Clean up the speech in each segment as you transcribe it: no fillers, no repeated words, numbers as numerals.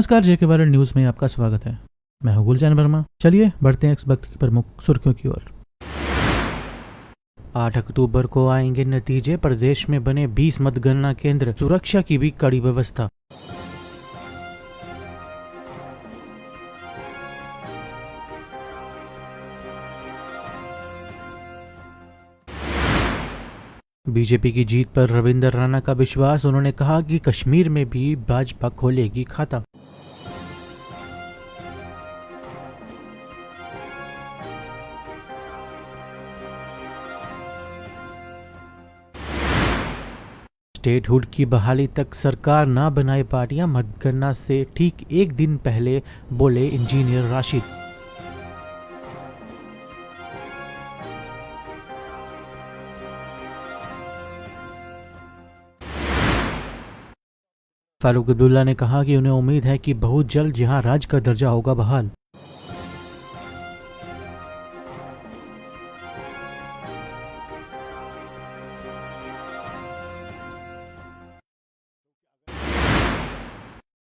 नमस्कार, जेके ward news में आपका स्वागत है। मैं हूं गुलजान वर्मा। चलिए बढ़ते हैं इस वक्त की प्रमुख सुर्खियों की ओर। 8 अक्टूबर को आएंगे नतीजे। प्रदेश में बने 20 मतगणना केंद्र, सुरक्षा की भी कड़ी व्यवस्था। बीजेपी की जीत पर रविंद्र राणा का विश्वास। उन्होंने कहा कि कश्मीर में भी भाजपा खोलेगी खाता। स्टेटहुड की बहाली तक सरकार ना बनाए पार्टियां, मतगणना से ठीक एक दिन पहले बोले इंजीनियर राशिद। फारूक अब्दुल्ला ने कहा कि उन्हें उम्मीद है कि बहुत जल्द यहां राज्य का दर्जा होगा बहाल।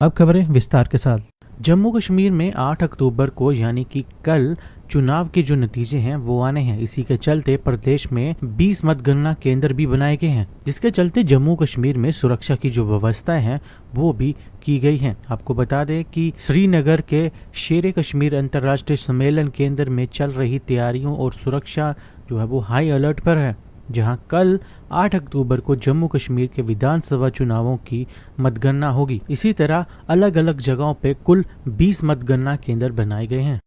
अब खबरें विस्तार के साथ। जम्मू कश्मीर में 8 अक्टूबर को यानी कि कल चुनाव के जो नतीजे हैं वो आने हैं। इसी के चलते प्रदेश में 20 मतगणना केंद्र भी बनाए गए हैं, जिसके चलते जम्मू कश्मीर में सुरक्षा की जो व्यवस्थाएं हैं वो भी की गई हैं। आपको बता दें कि श्रीनगर के शेर कश्मीर अंतर्राष्ट्रीय सम्मेलन केंद्र में चल रही तैयारियों और सुरक्षा जो है वो हाई अलर्ट पर है, जहां कल 8 अक्टूबर को जम्मू कश्मीर के विधानसभा चुनावों की मतगणना होगी। इसी तरह अलग अलग जगहों पे कुल 20 मतगणना केंद्र बनाए गए हैं।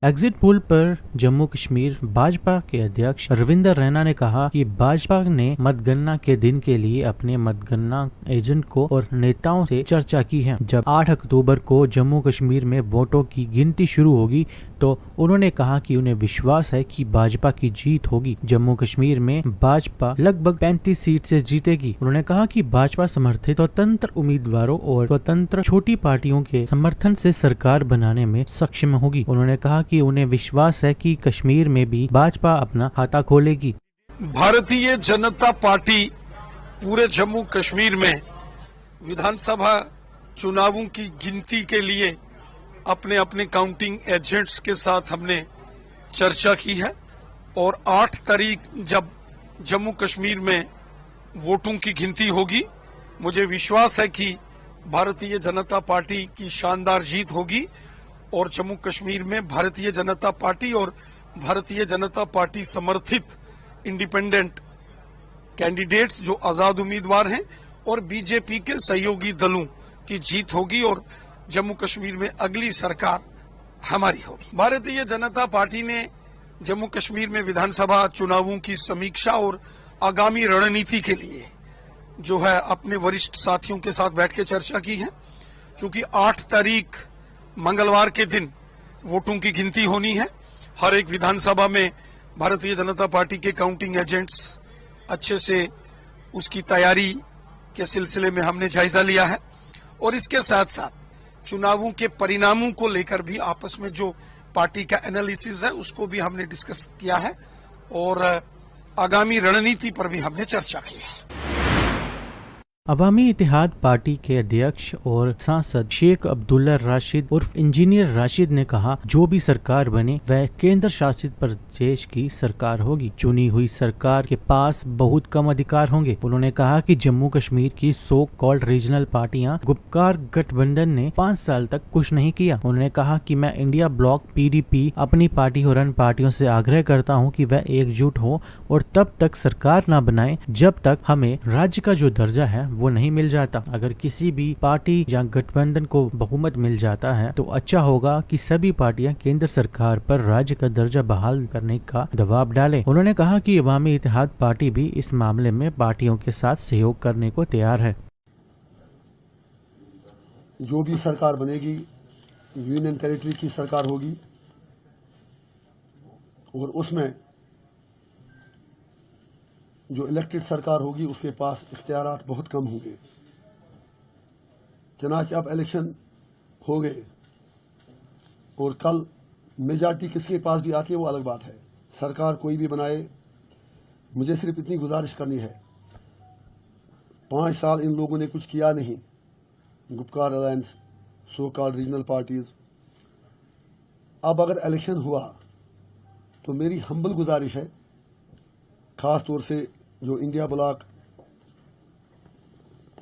एग्जिट पोल पर जम्मू कश्मीर भाजपा के अध्यक्ष रविंद्र रैना ने कहा कि भाजपा ने मतगणना के दिन के लिए अपने मतगणना एजेंट को और नेताओं से चर्चा की है। जब 8 अक्टूबर को जम्मू कश्मीर में वोटों की गिनती शुरू होगी तो उन्होंने कहा कि उन्हें विश्वास है कि भाजपा की जीत होगी। जम्मू कश्मीर में भाजपा लगभग 35 सीट से जीतेगी। उन्होंने कहा कि भाजपा समर्थित स्वतंत्र उम्मीदवारों और स्वतंत्र छोटी पार्टियों के समर्थन से सरकार बनाने में सक्षम होगी। उन्होंने कहा कि उन्हें विश्वास है कि कश्मीर में भी भाजपा अपना खाता खोलेगी। भारतीय जनता पार्टी पूरे जम्मू कश्मीर में विधानसभा चुनावों की गिनती के लिए अपने अपने काउंटिंग एजेंट्स के साथ हमने चर्चा की है और 8 तारीख जब जम्मू कश्मीर में वोटों की गिनती होगी, मुझे विश्वास है कि भारतीय जनता पार्टी की शानदार जीत होगी और जम्मू कश्मीर में भारतीय जनता पार्टी और भारतीय जनता पार्टी समर्थित इंडिपेंडेंट कैंडिडेट्स जो आजाद उम्मीदवार हैं और बीजेपी के सहयोगी दलों की जीत होगी और जम्मू कश्मीर में अगली सरकार हमारी होगी। भारतीय जनता पार्टी ने जम्मू कश्मीर में विधानसभा चुनावों की समीक्षा और आगामी रणनीति के लिए जो है अपने वरिष्ठ साथियों के साथ बैठ के चर्चा की है। क्योंकि 8 तारीख मंगलवार के दिन वोटों की गिनती होनी है। हर एक विधानसभा में भारतीय जनता पार्टी के काउंटिंग एजेंट्स अच्छे से उसकी तैयारी के सिलसिले में हमने जायजा लिया है और इसके साथ साथ चुनावों के परिणामों को लेकर भी आपस में जो पार्टी का एनालिसिस है उसको भी हमने डिस्कस किया है और आगामी रणनीति पर भी हमने चर्चा की है। अवामी इत्तेहाद पार्टी के अध्यक्ष और सांसद शेख अब्दुल्ला राशिद उर्फ इंजीनियर राशिद ने कहा, जो भी सरकार बने वह केंद्र शासित प्रदेश की सरकार होगी। चुनी हुई सरकार के पास बहुत कम अधिकार होंगे। उन्होंने कहा कि जम्मू कश्मीर की सो कॉल्ड रीजनल पार्टियां गुपकार गठबंधन ने 5 साल तक कुछ नहीं किया। उन्होंने कहा कि मैं इंडिया ब्लॉक PDP अपनी पार्टी और अन्य पार्टियों से आग्रह करता हूं कि वह एकजुट हो और तब तक सरकार न बनाए जब तक हमें राज्य का जो दर्जा है वो नहीं मिल जाता। अगर किसी भी पार्टी या गठबंधन को बहुमत मिल जाता है तो अच्छा होगा कि सभी पार्टियां केंद्र सरकार पर राज्य का दर्जा बहाल करने का दबाव डालें। उन्होंने कहा कि अवामी इत्तेहाद पार्टी भी इस मामले में पार्टियों के साथ सहयोग करने को तैयार है। जो भी सरकार बनेगी यूनियन टेरिटरी की सरकार होगी और उसमें जो इलेक्टेड सरकार होगी उसके पास इख्तियारात बहुत कम होंगे। चनाच अब इलेक्शन हो गए और कल मेजॉरिटी किसके पास भी आती है वो अलग बात है। सरकार कोई भी बनाए, मुझे सिर्फ इतनी गुजारिश करनी है, 5 साल इन लोगों ने कुछ किया नहीं, Gupkar alliance, so called regional parties. अब अगर इलेक्शन हुआ तो मेरी हम्बल गुजारिश है, खास तौर से जो India bloc,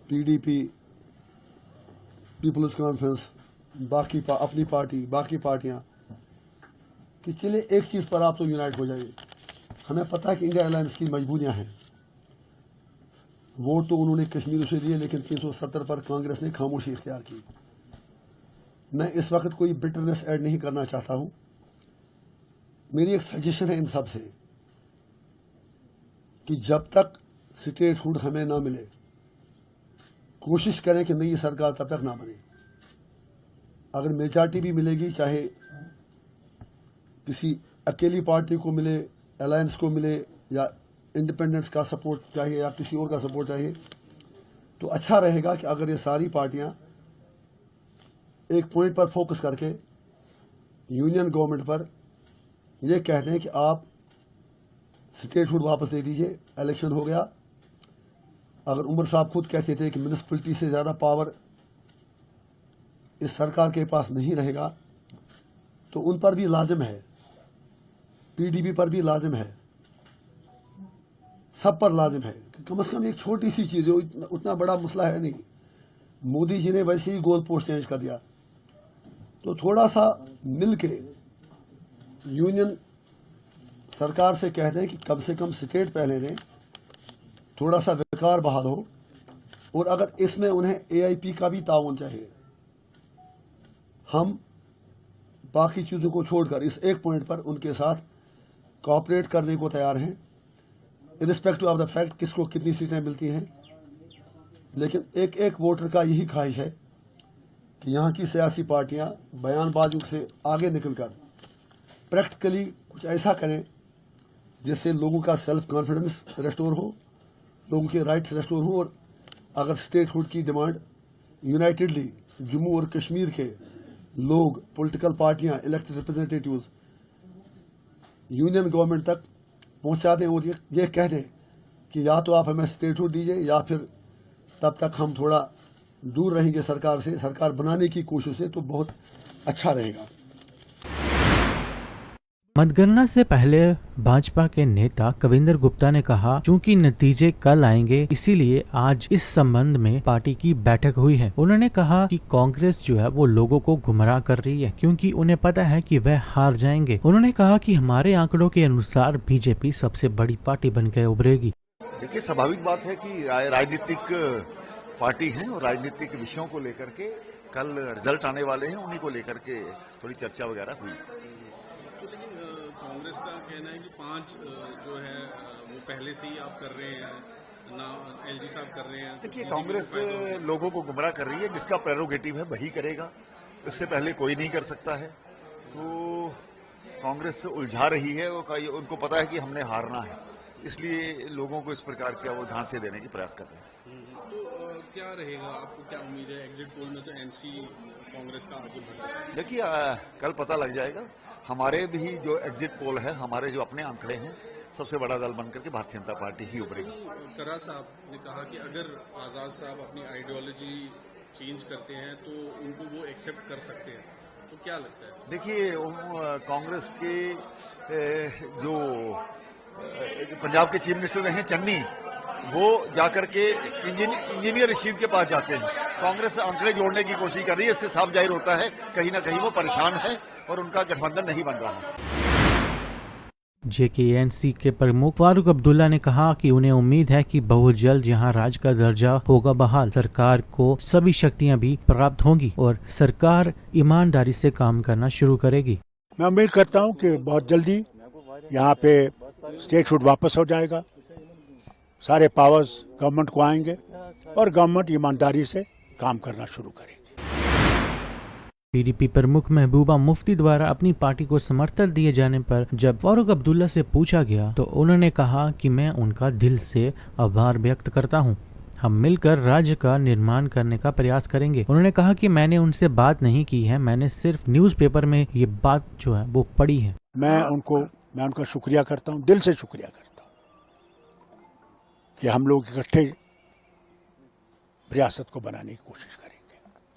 PDP, People's Conference, बाकी अपनी पार्टी, बाकी पार्टियां, कि चले एक चीज़ पर आप तो यूनाइट हो जाइए। हमें पता है कि इंडिया अलायंस की मजबूरियां हैं। वोट तो उन्होंने कश्मीर से लिए, लेकिन 370 पर कांग्रेस ने खामोशी इख्तियार की। मैं इस वक्त कोई बिटरनेस ऐड नहीं करना चाहता हूं। मेरी एक सजेशन है इन सब से कि जब तक स्टेटहुड हमें ना मिले, कोशिश करें कि नई सरकार तब तक ना बने। अगर मेजॉरिटी भी मिलेगी, चाहे किसी अकेली पार्टी को मिले, अलायंस को मिले, या इंडिपेंडेंस का सपोर्ट चाहिए, या किसी और का सपोर्ट चाहिए, तो अच्छा रहेगा कि अगर ये सारी पार्टियां एक पॉइंट पर फोकस करके यूनियन गवर्नमेंट पर ये कहते हैं कि आप स्टेटहुड वापस दे दीजिए, इलेक्शन हो गया। अगर उमर साहब खुद कहते थे कि म्यूनिसिपैलिटी से ज़्यादा पावर इस सरकार के पास नहीं रहेगा, तो उन पर भी लाजिम है, पीडीपी पर भी लाजिम है, सब पर लाजिम है कि कम से कम एक छोटी सी चीज़ है, उतना बड़ा मसला है नहीं। मोदी जी ने वैसे ही गोल पोस्ट चेंज कर दिया, तो थोड़ा सा मिल के यूनियन सरकार से कहते हैं कि कम से कम स्टेट पहले दें, थोड़ा सा विकार बहाल हो, और अगर इसमें उन्हें एआईपी का भी ताउन चाहिए, हम बाकी चीज़ों को छोड़कर इस एक पॉइंट पर उनके साथ कोऑपरेट करने को तैयार हैं, इरिस्पेक्टिव ऑफ द फैक्ट किसको कितनी सीटें मिलती हैं। लेकिन एक एक वोटर का यही ख्वाहिश है कि यहाँ की सियासी पार्टियाँ बयानबाजियों से आगे निकलकर प्रैक्टिकली कुछ ऐसा करें जिससे लोगों का सेल्फ कॉन्फिडेंस रेस्टोर हो, लोगों के राइट्स रेस्टोर हो, और अगर स्टेटहुड की डिमांड यूनाइटेडली जम्मू और कश्मीर के लोग, पॉलिटिकल पार्टियां, इलेक्टेड रिप्रेजेंटेटिव्स यूनियन गवर्नमेंट तक पहुंचा दें और ये कह दें कि या तो आप हमें स्टेटहुड दीजिए, या फिर तब तक हम थोड़ा दूर रहेंगे सरकार से, सरकार बनाने की कोशिश से, तो बहुत अच्छा रहेगा। मतगणना से पहले भाजपा के नेता कविंदर गुप्ता ने कहा, चूंकि नतीजे कल आएंगे इसीलिए आज इस संबंध में पार्टी की बैठक हुई है। उन्होंने कहा कि कांग्रेस जो है वो लोगों को गुमराह कर रही है, क्योंकि उन्हें पता है कि वह हार जाएंगे। उन्होंने कहा कि हमारे आंकड़ों के अनुसार बीजेपी सबसे बड़ी पार्टी बनकर उभरेगी। देखिए, स्वाभाविक बात है कि राजनीतिक पार्टी है और राजनीतिक विषयों को लेकर के कल रिजल्ट आने वाले हैं, उन्हीं को लेकर के थोड़ी चर्चा वगैरह हुई। कांग्रेस का कहना है कि 5 जो है वो पहले से ही आप कर रहे हैं ना, एलजी साहब कर रहे हैं। देखिए, कांग्रेस लोगों को गुमराह कर रही है, जिसका प्रेरोगेटिव है वही करेगा, इससे पहले कोई नहीं कर सकता है। तो कांग्रेस उलझा रही है, उनको पता है कि हमने हारना है, इसलिए लोगों को इस प्रकार का वो झांसे देने की प्रयास कर रहे हैं। तो क्या रहेगा, आपको क्या उम्मीद है? एग्जिट पोल में तो एनसी कांग्रेस का आगे बढ़ रहा है। देखिए, कल पता लग जाएगा। हमारे भी जो एग्जिट पोल है, हमारे जो अपने आंकड़े हैं, सबसे बड़ा दल बनकर के भारतीय जनता पार्टी ही उभरेगी। करा साहब ने कहा कि अगर आजाद साहब अपनी आइडियोलॉजी चेंज करते हैं तो उनको वो एक्सेप्ट कर सकते हैं, तो क्या लगता है? देखिए, कांग्रेस के जो पंजाब के चीफ मिनिस्टर रहे चन्नी, वो जाकर के इंजीनियर रशीद के पास जाते हैं। कांग्रेस आंकड़े जोड़ने की कोशिश कर रही है, इससे साफ जाहिर होता है कहीं ना कहीं वो परेशान है और उनका गठबंधन नहीं बन रहा है। जेकेएनसी के प्रमुख फारूक अब्दुल्ला ने कहा कि उन्हें उम्मीद है कि बहुत जल्द यहां राज्य का दर्जा होगा बहाल, सरकार को सभी शक्तियां भी प्राप्त होंगी और सरकार ईमानदारी से काम करना शुरू करेगी। मैं उम्मीद करता हूं कि बहुत जल्दी यहाँ पे स्टेटहुड वापस हो जाएगा, सारे पावर्स गवर्नमेंट को आएंगे और गवर्नमेंट ईमानदारी से काम करना शुरू करेगी। पीडीपी प्रमुख महबूबा मुफ्ती द्वारा अपनी पार्टी को समर्थन दिए जाने पर जब फारूक अब्दुल्ला से पूछा गया तो उन्होंने कहा कि मैं उनका दिल से आभार व्यक्त करता हूं। हम मिलकर राज्य का निर्माण करने का प्रयास करेंगे। उन्होंने कहा कि मैंने उनसे बात नहीं की है, मैंने सिर्फ न्यूज़पेपर में ये बात जो है वो पढ़ी है। मैं उनका शुक्रिया करता हूं, दिल से शुक्रिया करता हूं कि हम लोग इकट्ठे रियासत को बनाने की कोशिश करेंगे।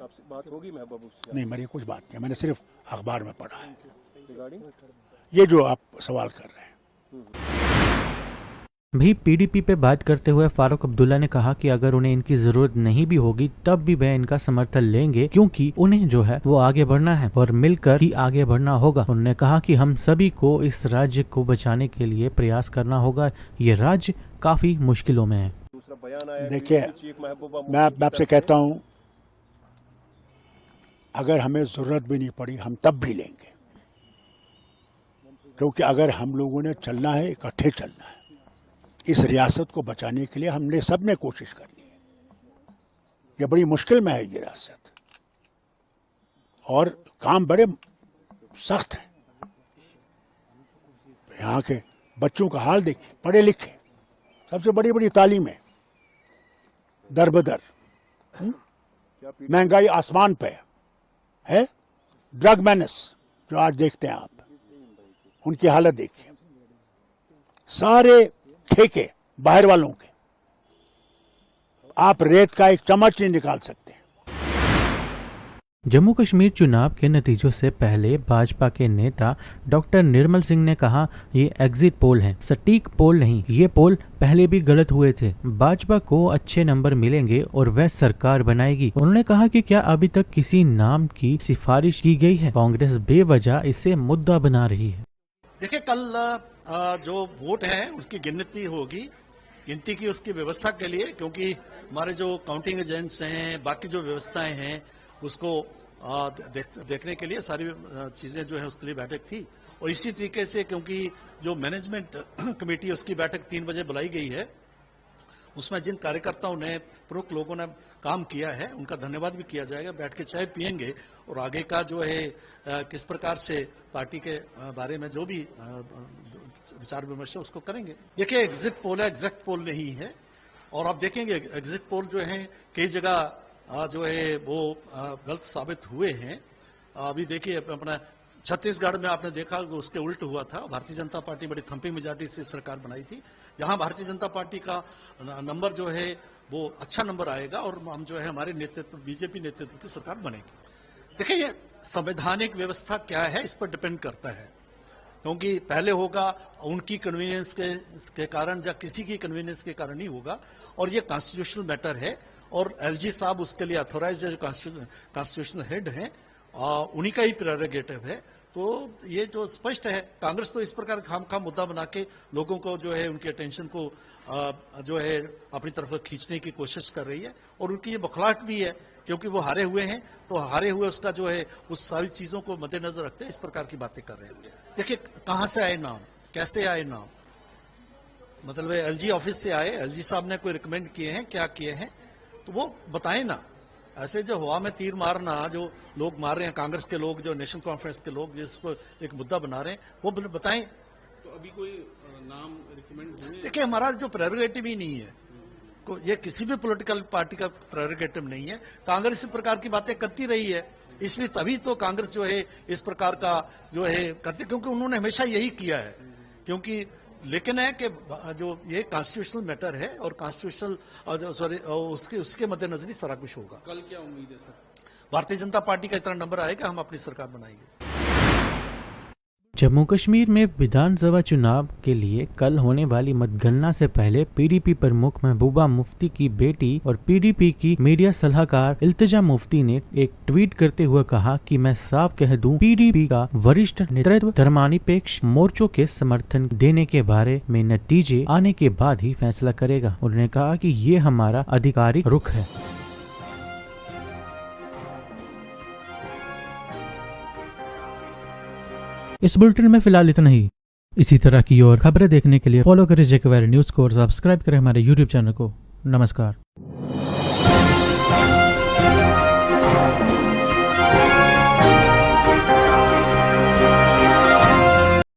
आपसे बात होगी महबूब से? नहीं, मेरी कुछ बात नहीं, मैंने सिर्फ अखबार में पढ़ा है ये जो आप सवाल कर रहे हैं। भी पीडीपी पे बात करते हुए फारूक अब्दुल्ला ने कहा कि अगर उन्हें इनकी जरूरत नहीं भी होगी तब भी वह इनका समर्थन लेंगे, क्योंकि उन्हें जो है वो आगे बढ़ना है और मिलकर ही आगे बढ़ना होगा। उन्होंने कहा कि हम सभी को इस राज्य को बचाने के लिए प्रयास करना होगा। ये राज्य काफी मुश्किलों में है। दूसरा बयान आया, देखिए मैं आपसे कहता हूँ, अगर हमें जरूरत भी नहीं पड़ी हम तब भी लेंगे, क्योंकि अगर हम लोगों ने चलना है, इकट्ठे चलना है। इस रियासत को बचाने के लिए हमने सबने कोशिश करनी है। ये बड़ी मुश्किल में है ये रियासत और काम बड़े सख्त है। यहाँ के बच्चों का हाल देखिए, पढ़े लिखे, सबसे बड़ी बड़ी तालीमें दर बदर, महंगाई आसमान पे है, ड्रग मैनेस जो आज देखते हैं आप, उनकी हालत देखिए, सारे ठेके बाहर वालों के, आप रेत का एक चम्मच नहीं निकाल सकते। जम्मू कश्मीर चुनाव के नतीजों से पहले भाजपा के नेता डॉक्टर निर्मल सिंह ने कहा, ये एग्जिट पोल है, सटीक पोल नहीं। ये पोल पहले भी गलत हुए थे। भाजपा को अच्छे नंबर मिलेंगे और वह सरकार बनाएगी। उन्होंने कहा कि क्या अभी तक किसी नाम की सिफारिश की गई है? कांग्रेस बेवजह इसे मुद्दा बना रही है। देखिए, कल जो वोट है उसकी गिनती होगी, गिनती की उसकी व्यवस्था के लिए, क्योंकि हमारे जो काउंटिंग एजेंट्स हैं, बाकी जो व्यवस्थाएं हैं, उसको देखने के लिए सारी चीजें जो है उसके लिए बैठक थी। और इसी तरीके से क्योंकि जो मैनेजमेंट कमेटी उसकी बैठक 3 बजे बुलाई गई है, उसमें जिन कार्यकर्ताओं ने, प्रमुख लोगों ने काम किया है, उनका धन्यवाद भी किया जाएगा। बैठ के चाय पियेंगे और आगे का जो है किस प्रकार से पार्टी के बारे में जो भी विचार विमर्श है उसको करेंगे। देखिए, एग्जिट पोल है, एग्जैक्ट पोल नहीं है। और आप देखेंगे एग्जिट पोल जो है कई जगह जो है वो गलत साबित हुए हैं। अभी देखिए अपना छत्तीसगढ़ में आपने देखा उसके उल्ट हुआ था। भारतीय जनता पार्टी बड़ी थंपिंग मेजॉरिटी से सरकार बनाई थी। यहाँ भारतीय जनता पार्टी का नंबर जो है वो अच्छा नंबर आएगा और हम जो है हमारे नेतृत्व, बीजेपी नेतृत्व की सरकार बनेगी। देखिए, ये संवैधानिक व्यवस्था क्या है इस पर डिपेंड करता है, क्योंकि पहले होगा उनकी कन्वीनियंस के कारण या किसी की कन्वीनियंस के कारण ही होगा। और ये कॉन्स्टिट्यूशनल मैटर है और एलजी साहब उसके लिए अथोराइज्ड जो कॉन्स्टिट्यूशनल हेड हैं, उन्हीं का ही प्रेरोगेटिव है। तो ये जो स्पष्ट है, कांग्रेस तो इस प्रकार खामखा मुद्दा बना के लोगों को जो है उनके अटेंशन को जो है अपनी तरफ खींचने की कोशिश कर रही है। और उनकी ये बखलाहट भी है, क्योंकि वो हारे हुए हैं, तो हारे हुए उसका जो है उस सारी चीजों को मद्देनजर रखते इस प्रकार की बातें कर रहे हैं। देखिए, कहां से आए नाम, कैसे आए नाम, मतलब एलजी ऑफिस से आए, एलजी साहब ने कोई रिकमेंड किए हैं, क्या किए हैं, तो वो बताएं ना। ऐसे जो हवा में तीर मारना जो लोग मार रहे हैं, कांग्रेस के लोग, जो नेशनल कॉन्फ्रेंस के लोग जिसको एक मुद्दा बना रहे हैं, वो बताएं। तो अभी कोई नाम रिकमेंड हुए? देखिए, हमारा जो प्रेरोगेटिव ही नहीं है, ये किसी भी पॉलिटिकल पार्टी का प्रेरोगेटिव नहीं है। कांग्रेस इस प्रकार की बातें करती रही है, इसलिए तभी तो कांग्रेस जो है इस प्रकार का जो है करती, क्योंकि उन्होंने हमेशा यही किया है। क्योंकि लेकिन है कि जो ये कॉन्स्टिट्यूशनल मैटर है और कॉन्स्टिट्यूशनल उसके मद्देनजर ही सारा कुछ होगा। कल क्या उम्मीद है सर? भारतीय जनता पार्टी का इतना नंबर आएगा, हम अपनी सरकार बनाएंगे। जम्मू कश्मीर में विधानसभा चुनाव के लिए कल होने वाली मतगणना से पहले पीडीपी प्रमुख महबूबा मुफ्ती की बेटी और पीडीपी की मीडिया सलाहकार इल्तिजा मुफ्ती ने एक ट्वीट करते हुए कहा कि मैं साफ कह दूं, पीडीपी का वरिष्ठ नेतृत्व धर्मनिरपेक्ष मोर्चों के समर्थन देने के बारे में नतीजे आने के बाद ही फैसला करेगा। उन्होंने कहा कि ये हमारा आधिकारिक रुख है। इस बुलेटिन में फिलहाल इतना ही। इसी तरह की और खबरें देखने के लिए फॉलो करें जेके वैली न्यूज़ को और सब्सक्राइब करें हमारे YouTube चैनल को। नमस्कार।